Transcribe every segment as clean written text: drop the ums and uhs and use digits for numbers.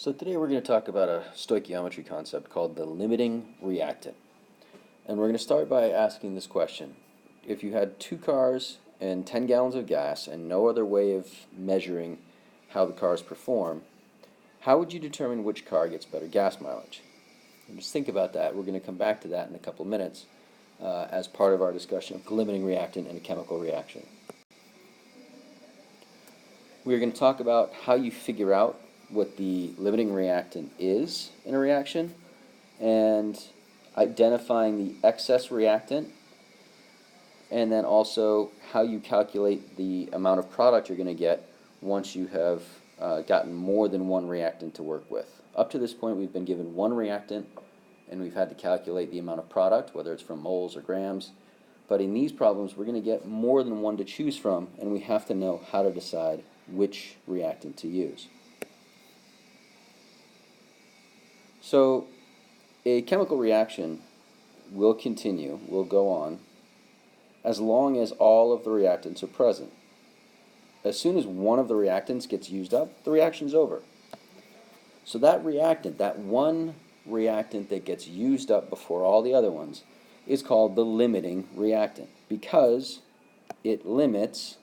So today we're going to talk about a stoichiometry concept called the limiting reactant. And we're going to start by asking this question. If you had two cars and 10 gallons of gas and no other way of measuring how the cars perform, how would you determine which car gets better gas mileage? And just think about that. We're going to come back to that in a couple of minutes as part of our discussion of the limiting reactant and a chemical reaction. We're going to talk about how you figure out what the limiting reactant is in a reaction and identifying the excess reactant, and then also how you calculate the amount of product you're going to get once you have gotten more than one reactant to work with. Up to this point we've been given one reactant and we've had to calculate the amount of product, whether it's from moles or grams, but in these problems we're going to get more than one to choose from, and we have to know how to decide which reactant to use. So a chemical reaction will continue, will go on, as long as all of the reactants are present. As soon as one of the reactants gets used up, the reaction's over. So that reactant, that one reactant that gets used up before all the other ones, is called the limiting reactant because it limits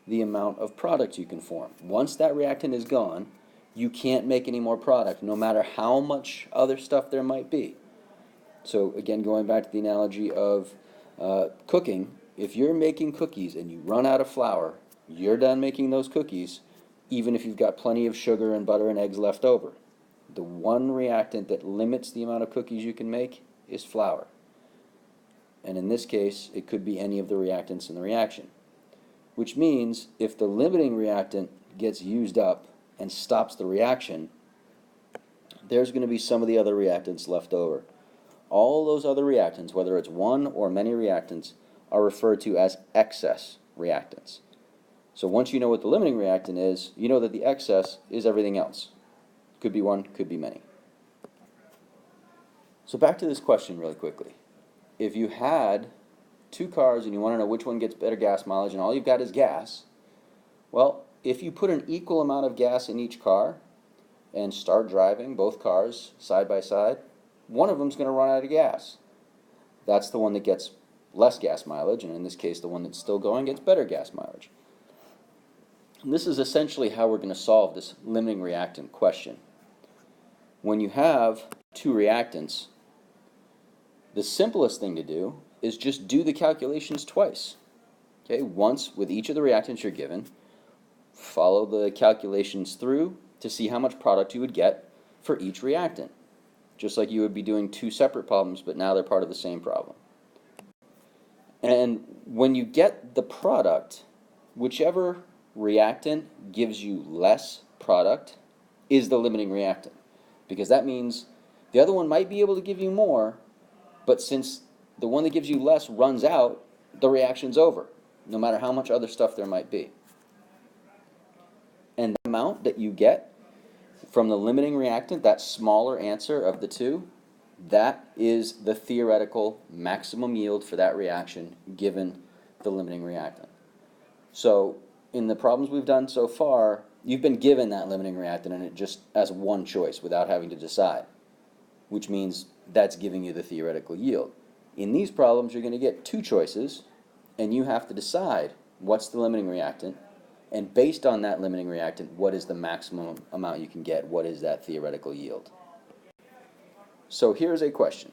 the amount of product you can form. Once that reactant is gone, you can't make any more product, no matter how much other stuff there might be. So again, going back to the analogy of cooking, if you're making cookies and you run out of flour, you're done making those cookies, even if you've got plenty of sugar and butter and eggs left over. The one reactant that limits the amount of cookies you can make is flour. And in this case, it could be any of the reactants in the reaction. Which means if the limiting reactant gets used up and stops the reaction, there's going to be some of the other reactants left over. All those other reactants, whether it's one or many reactants, are referred to as excess reactants. So once you know what the limiting reactant is, you know that the excess is everything else. Could be one, could be many. So back to this question really quickly. If you had two cars and you want to know which one gets better gas mileage and all you've got is gas, well, if you put an equal amount of gas in each car and start driving both cars side by side, one of them's going to run out of gas. That's the one that gets less gas mileage, and in this case the one that's still going gets better gas mileage. And this is essentially how we're going to solve this limiting reactant question. When you have two reactants, the simplest thing to do is just do the calculations twice. Okay, once with each of the reactants you're given, follow the calculations through to see how much product you would get for each reactant. Just like you would be doing two separate problems, but now they're part of the same problem. And when you get the product, whichever reactant gives you less product is the limiting reactant. Because that means the other one might be able to give you more, but since the one that gives you less runs out, the reaction's over, no matter how much other stuff there might be. And the amount that you get from the limiting reactant, that smaller answer of the two, that is the theoretical maximum yield for that reaction given the limiting reactant. So in the problems we've done so far, you've been given that limiting reactant and it just as one choice without having to decide, which means that's giving you the theoretical yield. In these problems, you're going to get two choices, and you have to decide what's the limiting reactant, and based on that limiting reactant, what is the maximum amount you can get? What is that theoretical yield? So here's a question.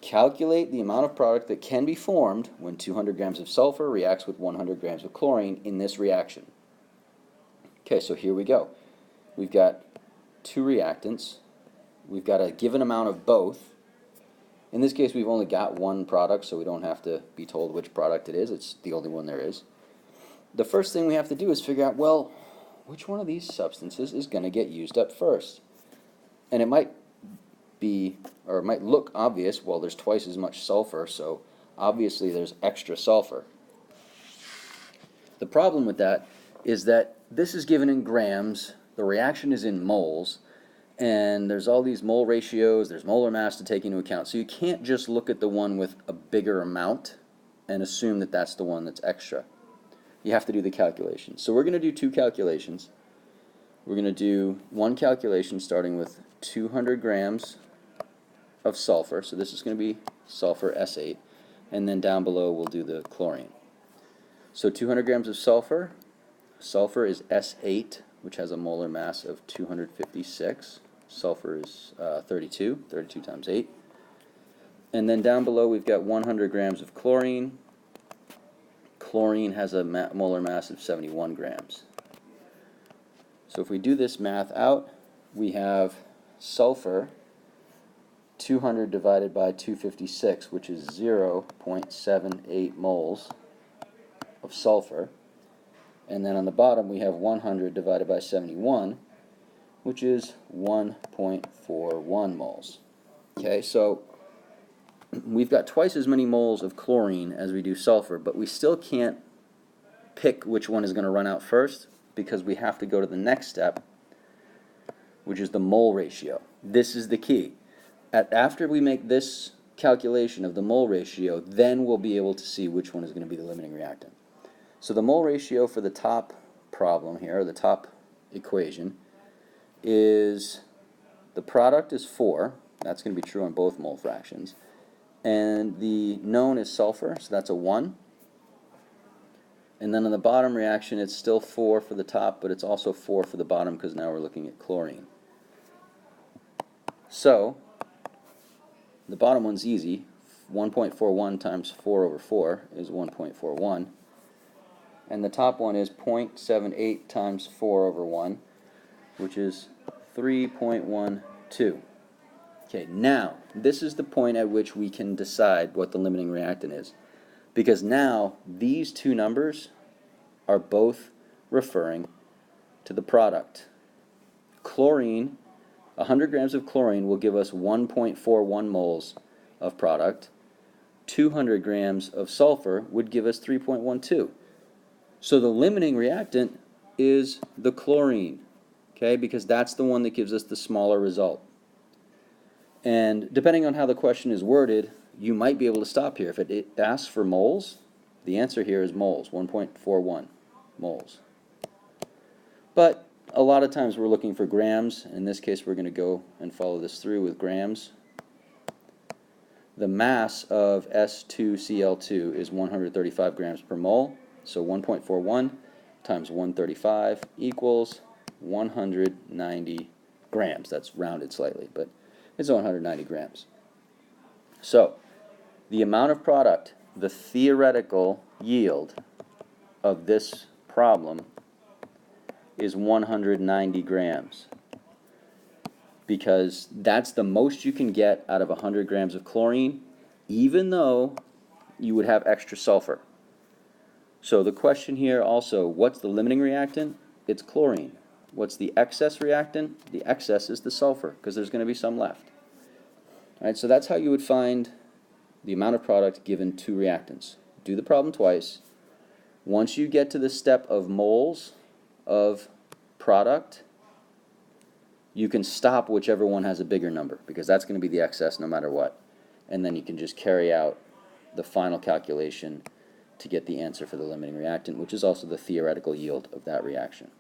Calculate the amount of product that can be formed when 200 grams of sulfur reacts with 100 grams of chlorine in this reaction. Okay, so here we go. We've got two reactants. We've got a given amount of both. In this case, we've only got one product, so we don't have to be told which product it is. It's the only one there is. The first thing we have to do is figure out, well, which one of these substances is going to get used up first? And it might be, or it might look obvious, well, there's twice as much sulfur, so obviously there's extra sulfur. The problem with that is that this is given in grams, the reaction is in moles, and there's all these mole ratios, there's molar mass to take into account, so you can't just look at the one with a bigger amount and assume that that's the one that's extra. You have to do the calculations. So we're going to do two calculations. we're going to do one calculation starting with 200 grams of sulfur. So this is going to be sulfur S8. And then down below we'll do the chlorine. So 200 grams of sulfur. Sulfur is S8, which has a molar mass of 256. Sulfur is 32 times 8. And then down below we've got 100 grams of chlorine. Chlorine has a molar mass of 71 grams. So if we do this math out, we have sulfur 200 divided by 256, which is 0.78 moles of sulfur. And then on the bottom we have 100 divided by 71, which is 1.41 moles. Okay, so we've got twice as many moles of chlorine as we do sulfur, but we still can't pick which one is going to run out first because we have to go to the next step, which is the mole ratio. This is the key. After we make this calculation of the mole ratio, then we'll be able to see which one is going to be the limiting reactant. So the mole ratio for the top problem here, or the top equation, is the product is 4. That's going to be true on both mole fractions. And the known is sulfur, so that's a 1. And then on the bottom reaction, it's still 4 for the top, but it's also 4 for the bottom because now we're looking at chlorine. So the bottom one's easy. 1.41 times 4 over 4 is 1.41. And the top one is 0.78 times 4 over 1, which is 3.12. Okay, now, this is the point at which we can decide what the limiting reactant is. Because now, these two numbers are both referring to the product. Chlorine, 100 grams of chlorine will give us 1.41 moles of product. 200 grams of sulfur would give us 3.12. So the limiting reactant is the chlorine, okay, because that's the one that gives us the smaller result. And depending on how the question is worded, you might be able to stop here. If it asks for moles, the answer here is moles, 1.41 moles. But a lot of times we're looking for grams. In this case, we're going to go and follow this through with grams. The mass of S2Cl2 is 135 grams per mole. So 1.41 times 135 equals 190 grams. That's rounded slightly, but it's 190 grams. So the amount of product, the theoretical yield of this problem is 190 grams, because that's the most you can get out of 100 grams of chlorine, even though you would have extra sulfur. So the question here also, what's the limiting reactant? It's chlorine. What's the excess reactant? The excess is the sulfur, because there's going to be some left. All right, so that's how you would find the amount of product given two reactants. Do the problem twice. Once you get to the step of moles of product, you can stop whichever one has a bigger number, because that's going to be the excess no matter what. And then you can just carry out the final calculation to get the answer for the limiting reactant, which is also the theoretical yield of that reaction.